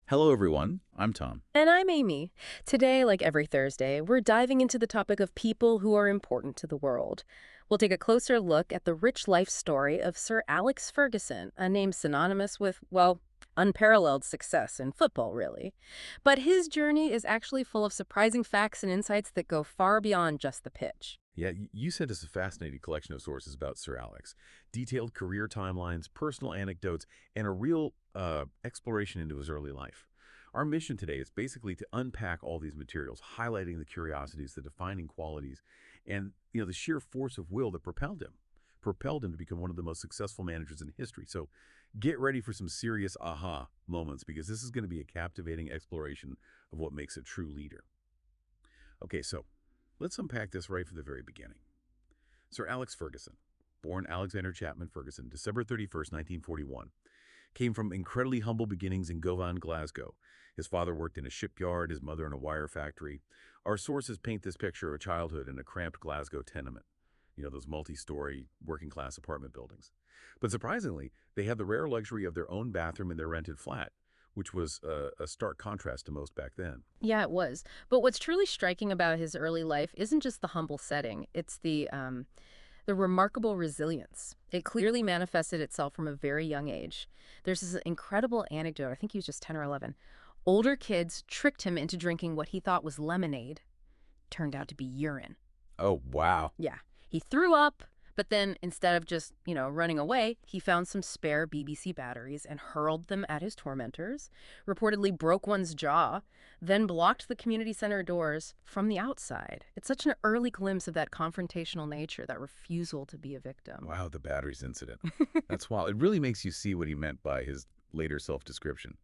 Hello, everyone. I'm Tom. And I'm Amy. Today, like every Thursday, we're diving into the topic of people who are important to the world. We'll take a closer look at the rich life story of Sir Alex Ferguson, a name synonymous with, well, unparalleled success in football, really. But his journey is actually full of surprising facts and insights that go far beyond just the pitch. Yeah, you sent us a fascinating collection of sources about Sir Alex. Detailed career timelines, personal anecdotes, and a real exploration into his early life. Our mission today is basically to unpack all these materials, highlighting the curiosities, the defining qualities, and the sheer force of will that propelled him to become one of the most successful managers in history. So get ready for some serious aha moments because this is going to be a captivating exploration of what makes a true leader. Okay, so let's unpack this right from the very beginning. Sir Alex Ferguson, born Alexander Chapman Ferguson, December 31st, 1941, came from incredibly humble beginnings in Govan, Glasgow. His father worked in a shipyard, his mother in a wire factory. Our sources paint this picture of childhood in a cramped Glasgow tenement. Those multi-story working-class apartment buildings. But surprisingly, they had the rare luxury of their own bathroom in their rented flat, which was a stark contrast to most back then. Yeah, it was. But what's truly striking about his early life isn't just the humble setting, it's the remarkable resilience. It clearly manifested itself from a very young age. There's this incredible anecdote, I think he was just 10 or 11. Older kids tricked him into drinking what he thought was lemonade. Turned out to be urine. Oh, wow. Yeah. He threw up, but then instead of just, running away, he found some spare BBC batteries and hurled them at his tormentors, reportedly broke one's jaw, then blocked the community center doors from the outside. It's such an early glimpse of that confrontational nature, that refusal to be a victim. Wow, the batteries incident. That's wild. It really makes you see what he meant by his later self-description.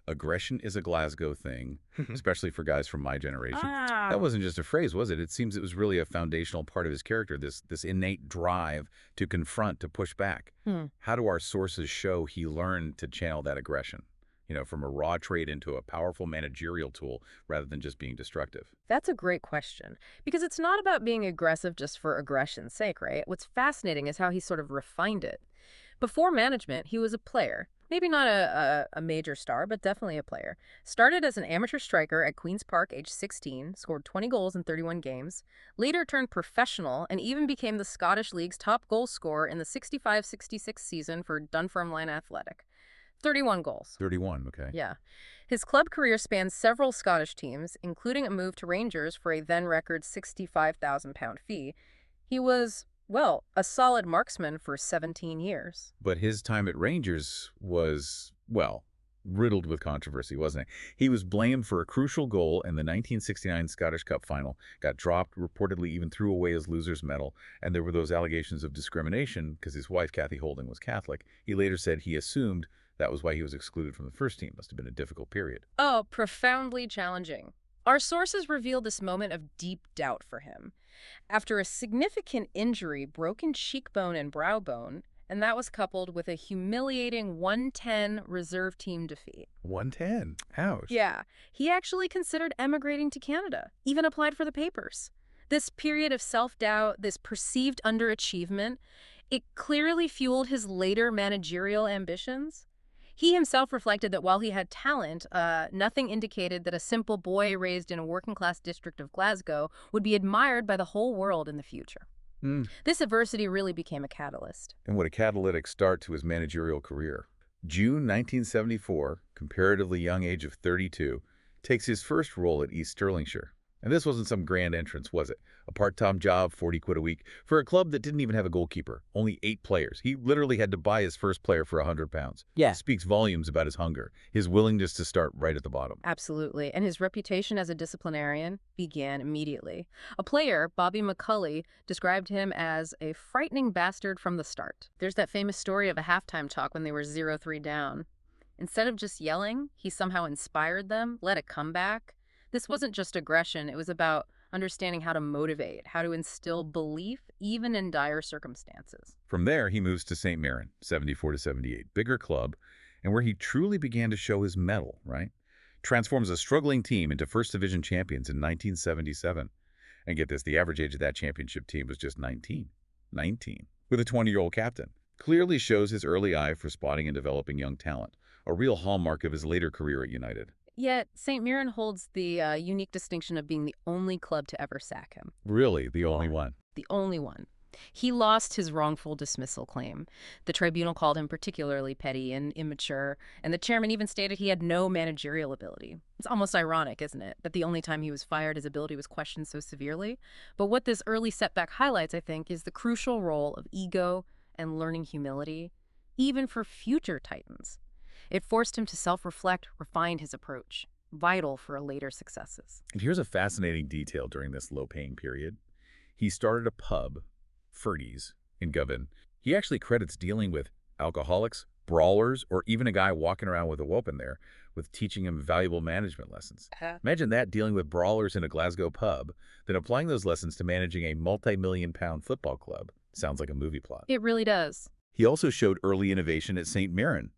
Aggression is a Glasgow thing, especially for guys from my generation. That wasn't just a phrase, was it? It seems it was really a foundational part of his character, this innate drive to confront, to push back. How do our sources show he learned to channel that aggression? From a raw trait into a powerful managerial tool rather than just being destructive. That's a great question, because it's not about being aggressive just for aggression's sake, right? What's fascinating is how he sort of refined it. Before management, he was a player. Maybe not a major star, but definitely a player. Started as an amateur striker at Queen's Park, age 16, scored 20 goals in 31 games, later turned professional, and even became the Scottish League's top goal scorer in the 65-66 season for Dunfermline Athletic. 31 goals. 31, okay. Yeah. His club career spans several Scottish teams, including a move to Rangers for a then-record £65,000 fee. He was, well, a solid marksman for 17 years. But his time at Rangers was, well, riddled with controversy, wasn't it? He was blamed for a crucial goal in the 1969 Scottish Cup final, got dropped, reportedly even threw away his loser's medal, and there were those allegations of discrimination because his wife, Kathy Holding, was Catholic. He later said he assumed that was why he was excluded from the first team. Must have been a difficult period. Oh, profoundly challenging. Our sources reveal this moment of deep doubt for him. After a significant injury, broken cheekbone and brow bone, and that was coupled with a humiliating 1-10 reserve team defeat. 110. Ouch. Yeah, he actually considered emigrating to Canada, even applied for the papers. This period of self-doubt, this perceived underachievement, it clearly fueled his later managerial ambitions. He himself reflected that while he had talent, nothing indicated that a simple boy raised in a working-class district of Glasgow would be admired by the whole world in the future. This adversity really became a catalyst. And what a catalytic start to his managerial career. June 1974, comparatively young age of 32, takes his first role at East Stirlingshire. And this wasn't some grand entrance, was it? A part-time job, 40 quid a week, for a club that didn't even have a goalkeeper. Only 8 players. He literally had to buy his first player for £100. Yeah. Speaks volumes about his hunger, his willingness to start right at the bottom. Absolutely. And his reputation as a disciplinarian began immediately. A player, Bobby McCulley, described him as a frightening bastard from the start. There's that famous story of a halftime talk when they were 0-3 down. Instead of just yelling, he somehow inspired them, led a comeback. This wasn't just aggression, it was about understanding how to motivate, how to instill belief, even in dire circumstances. From there, he moves to St. Mirren, 74-78, bigger club, and where he truly began to show his mettle, right? Transforms a struggling team into First Division champions in 1977. And get this, the average age of that championship team was just 19. 19. With a 20-year-old captain. Clearly shows his early eye for spotting and developing young talent. a real hallmark of his later career at United. Yet, St. Mirren holds the unique distinction of being the only club to ever sack him. Really, the only one. The only one. He lost his wrongful dismissal claim. The tribunal called him particularly petty and immature, and the chairman even stated he had no managerial ability. It's almost ironic, isn't it, that the only time he was fired, his ability was questioned so severely? But what this early setback highlights, I think, is the crucial role of ego and learning humility, even for future Titans. It forced him to self-reflect, refine his approach, vital for later successes. And here's a fascinating detail during this low-paying period. He started a pub, Fergie's, in Govan. He actually credits dealing with alcoholics, brawlers, or even a guy walking around with a weapon there, with teaching him valuable management lessons. Imagine that, dealing with brawlers in a Glasgow pub, then applying those lessons to managing a multi-million-pound football club. Sounds like a movie plot. It really does. He also showed early innovation at St. Mirren,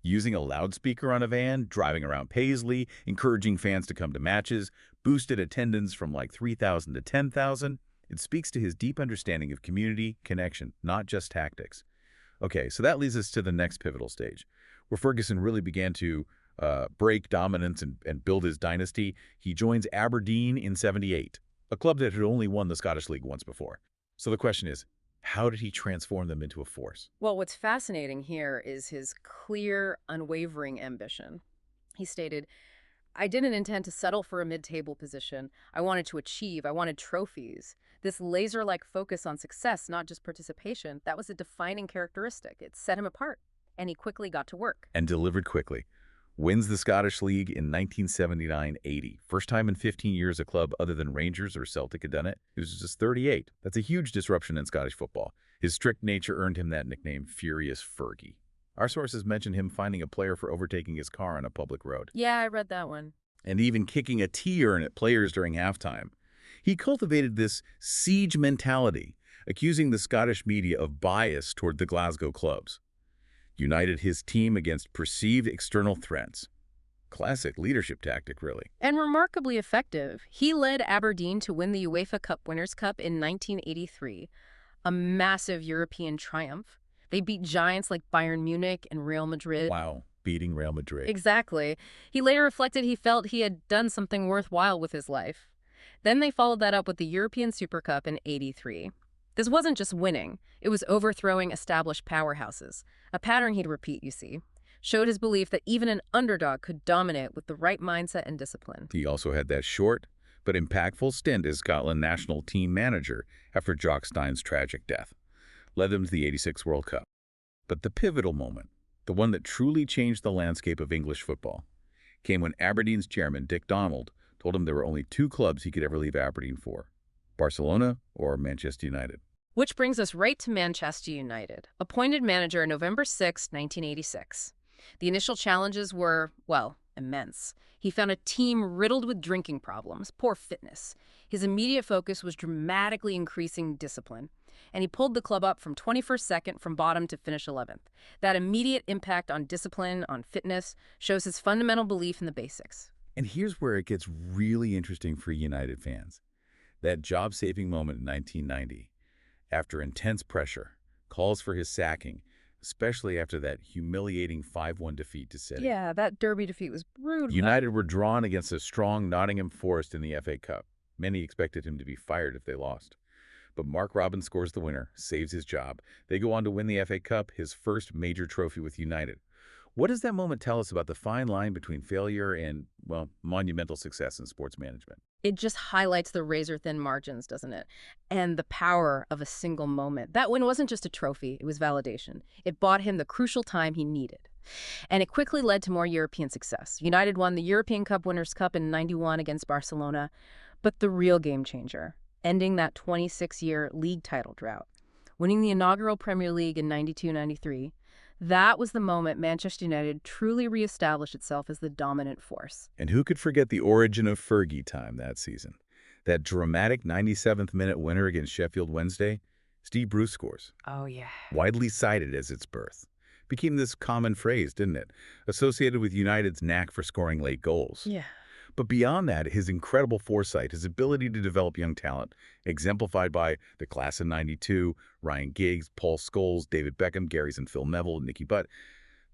using a loudspeaker on a van, driving around Paisley, encouraging fans to come to matches, boosted attendance from like 3,000 to 10,000. It speaks to his deep understanding of community connection, not just tactics. Okay, so that leads us to the next pivotal stage, where Ferguson really began to break dominance and build his dynasty. He joins Aberdeen in '78, a club that had only won the Scottish League once before. So the question is, how did he transform them into a force? Well, what's fascinating here is his clear, unwavering ambition. He stated, I didn't intend to settle for a mid-table position. I wanted to achieve. I wanted trophies. This laser-like focus on success, not just participation, that was a defining characteristic. It set him apart, and he quickly got to work. And delivered quickly. Wins the Scottish League in 1979-80. First time in 15 years a club other than Rangers or Celtic had done it. He was just 38. That's a huge disruption in Scottish football. His strict nature earned him that nickname, Furious Fergie. Our sources mention him finding a player for overtaking his car on a public road. Yeah, I read that one. And even kicking a tea-urn at players during halftime. He cultivated this siege mentality, accusing the Scottish media of bias toward the Glasgow clubs. United his team against perceived external threats. Classic leadership tactic, really. And remarkably effective. He led Aberdeen to win the UEFA Cup Winners' Cup in 1983, a massive European triumph. They beat giants like Bayern Munich and Real Madrid. Wow, beating Real Madrid. Exactly. He later reflected he felt he had done something worthwhile with his life. Then they followed that up with the European Super Cup in '83. This wasn't just winning. It was overthrowing established powerhouses. A pattern he'd repeat, you see. Showed his belief that even an underdog could dominate with the right mindset and discipline. He also had that short but impactful stint as Scotland national team manager after Jock Stein's tragic death. Led them to the '86 World Cup. But the pivotal moment, the one that truly changed the landscape of English football, came when Aberdeen's chairman, Dick Donald, told him there were only two clubs he could ever leave Aberdeen for, Barcelona or Manchester United. Which brings us right to Manchester United, appointed manager November 6, 1986. The initial challenges were, well, immense. He found a team riddled with drinking problems, poor fitness. His immediate focus was dramatically increasing discipline, and he pulled the club up from 21st second from bottom to finish 11th. That immediate impact on discipline, on fitness, shows his fundamental belief in the basics. And here's where it gets really interesting for United fans. That job-saving moment in 1990, after intense pressure, calls for his sacking, especially after that humiliating 5-1 defeat to City. Yeah, that derby defeat was brutal. United were drawn against a strong Nottingham Forest in the FA Cup. Many expected him to be fired if they lost. But Mark Robins scores the winner, saves his job. They go on to win the FA Cup, his first major trophy with United. What does that moment tell us about the fine line between failure and, well, monumental success in sports management? It just highlights the razor-thin margins, doesn't it? And the power of a single moment. That win wasn't just a trophy, it was validation. It bought him the crucial time he needed. And it quickly led to more European success. United won the European Cup Winners' Cup in '91 against Barcelona. But the real game changer, ending that 26-year league title drought, winning the inaugural Premier League in '92-93, that was the moment Manchester United truly reestablished itself as the dominant force. And who could forget the origin of Fergie time that season? That dramatic 97th minute winner against Sheffield Wednesday? Steve Bruce scores. Oh, yeah. Widely cited as its birth. Became this common phrase, didn't it? Associated with United's knack for scoring late goals. Yeah. But beyond that, his incredible foresight, his ability to develop young talent, exemplified by the class of '92, Ryan Giggs, Paul Scholes, David Beckham, Gary's and Phil Neville, Nicky Butt,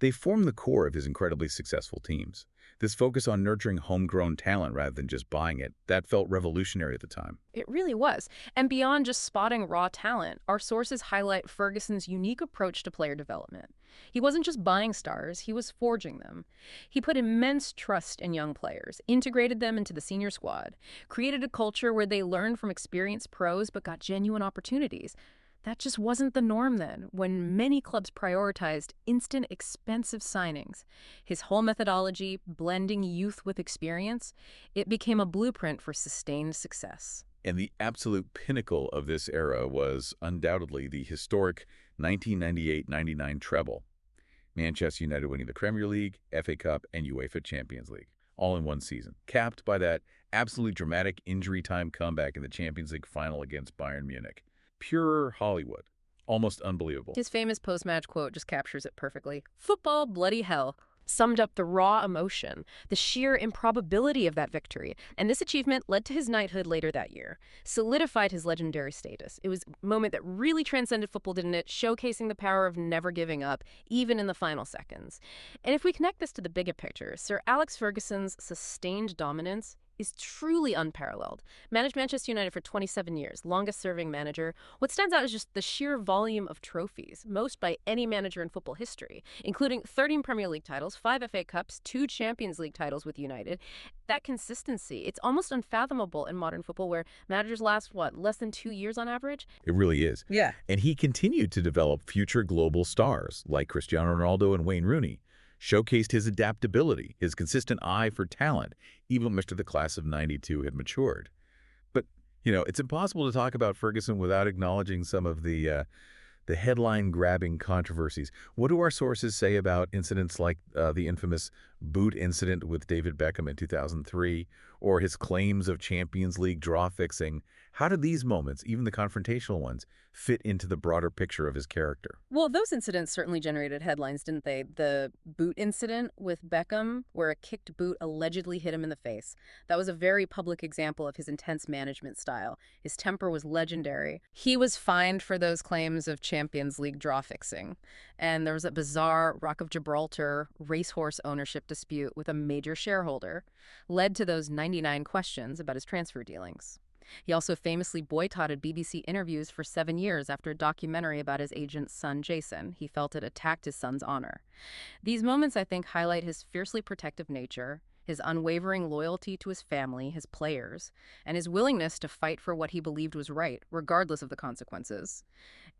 They formed the core of his incredibly successful teams. This focus on nurturing homegrown talent rather than just buying it, that felt revolutionary at the time. It really was. And beyond just spotting raw talent, our sources highlight Ferguson's unique approach to player development. He wasn't just buying stars, he was forging them. He put immense trust in young players, integrated them into the senior squad, created a culture where they learned from experienced pros but got genuine opportunities. That just wasn't the norm then, when many clubs prioritized instant, expensive signings. His whole methodology, blending youth with experience, it became a blueprint for sustained success. And the absolute pinnacle of this era was undoubtedly the historic 1998-99 treble. Manchester United winning the Premier League, FA Cup, and UEFA Champions League, all in one season, capped by that absolutely dramatic injury time comeback in the Champions League final against Bayern Munich. Pure Hollywood. Almost unbelievable. His famous post-match quote just captures it perfectly. "Football, bloody hell," summed up the raw emotion, the sheer improbability of that victory. And this achievement led to his knighthood later that year, solidified his legendary status. It was a moment that really transcended football, didn't it? Showcasing the power of never giving up, even in the final seconds. And if we connect this to the bigger picture, Sir Alex Ferguson's sustained dominance is truly unparalleled. Managed Manchester United for 27 years, longest-serving manager. What stands out is just the sheer volume of trophies, most by any manager in football history, including 13 Premier League titles, 5 FA Cups, 2 Champions League titles with United. That consistency, it's almost unfathomable in modern football where managers last, less than 2 years on average? It really is. Yeah. And he continued to develop future global stars like Cristiano Ronaldo and Wayne Rooney, showcased his adaptability, his consistent eye for talent, even after the class of '92 had matured. But, it's impossible to talk about Ferguson without acknowledging some of the headline-grabbing controversies. What do our sources say about incidents like the infamous boot incident with David Beckham in 2003, or his claims of Champions League draw fixing? How do these moments, even the confrontational ones, fit into the broader picture of his character? Well, those incidents certainly generated headlines, didn't they? The boot incident with Beckham, where a kicked boot allegedly hit him in the face. That was a very public example of his intense management style. His temper was legendary. He was fined for those claims of Champions League draw fixing. And there was a bizarre Rock of Gibraltar racehorse ownership dispute with a major shareholder, led to those 99 questions about his transfer dealings. He also famously boycotted BBC interviews for 7 years after a documentary about his agent's son, Jason. He felt it attacked his son's honor. These moments, I think, highlight his fiercely protective nature, his unwavering loyalty to his family, his players, and his willingness to fight for what he believed was right, regardless of the consequences.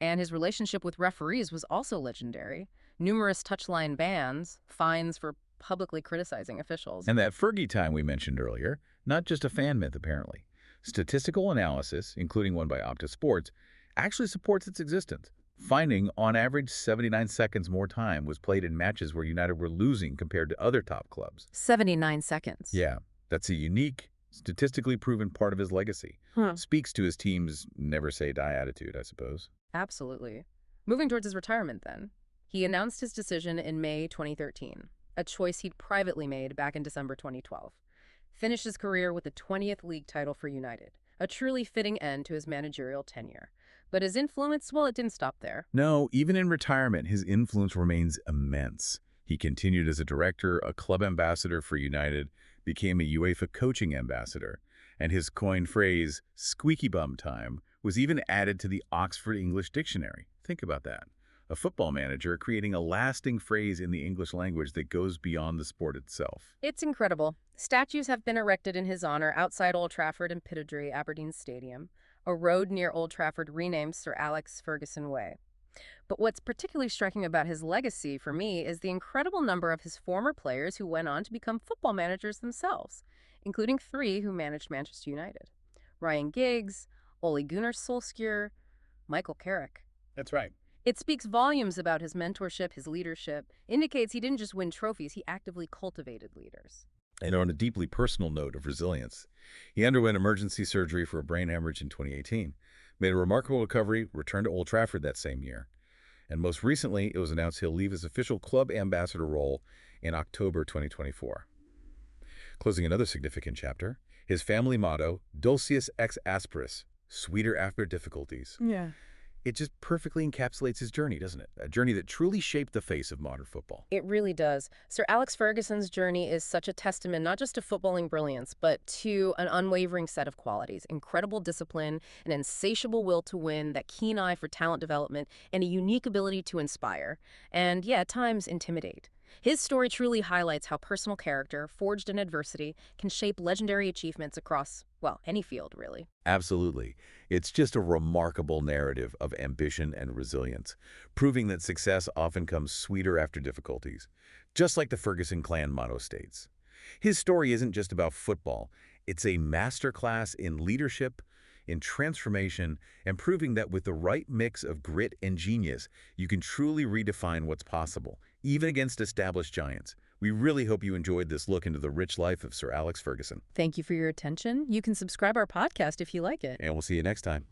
And his relationship with referees was also legendary. Numerous touchline bans, fines for publicly criticizing officials. And that Fergie time we mentioned earlier, not just a fan myth, apparently. Statistical analysis, including one by Opta Sports, actually supports its existence, finding on average 79 seconds more time was played in matches where United were losing compared to other top clubs. 79 seconds. Yeah, that's a unique, statistically proven part of his legacy. Speaks to his team's never-say-die attitude, I suppose. Absolutely. Moving towards his retirement then. He announced his decision in May 2013, a choice he'd privately made back in December 2012. Finished his career with the 20th league title for United, a truly fitting end to his managerial tenure. But his influence, well, it didn't stop there. No, even in retirement, his influence remains immense. He continued as a director, a club ambassador for United, became a UEFA coaching ambassador, and his coined phrase, squeaky bum time, was even added to the Oxford English Dictionary. Think about that. A football manager creating a lasting phrase in the English language that goes beyond the sport itself. It's incredible. Statues have been erected in his honor outside Old Trafford and Pittodrie, Aberdeen Stadium. A road near Old Trafford renamed Sir Alex Ferguson Way. But what's particularly striking about his legacy for me is the incredible number of his former players who went on to become football managers themselves, including 3 who managed Manchester United. Ryan Giggs, Ole Gunnar Solskjaer, Michael Carrick. That's right. It speaks volumes about his mentorship, his leadership, indicates he didn't just win trophies, he actively cultivated leaders. And on a deeply personal note of resilience, he underwent emergency surgery for a brain hemorrhage in 2018, made a remarkable recovery, returned to Old Trafford that same year. And most recently, it was announced he'll leave his official club ambassador role in October 2024. Closing another significant chapter, his family motto, Dulcius ex asperis, sweeter after difficulties. Yeah. It just perfectly encapsulates his journey, doesn't it? A journey that truly shaped the face of modern football. It really does. Sir Alex Ferguson's journey is such a testament not just to footballing brilliance, but to an unwavering set of qualities: incredible discipline, an insatiable will to win, that keen eye for talent development, and a unique ability to inspire. And yeah, at times intimidate. His story truly highlights how personal character, forged in adversity, can shape legendary achievements across, well, any field, really. Absolutely. It's just a remarkable narrative of ambition and resilience, proving that success often comes sweeter after difficulties, just like the Ferguson clan motto states. His story isn't just about football. It's a masterclass in leadership, in transformation, and proving that with the right mix of grit and genius, you can truly redefine what's possible, even against established giants. We really hope you enjoyed this look into the rich life of Sir Alex Ferguson, Thank you for your attention. You can subscribe our podcast if you like it. and we'll see you next time.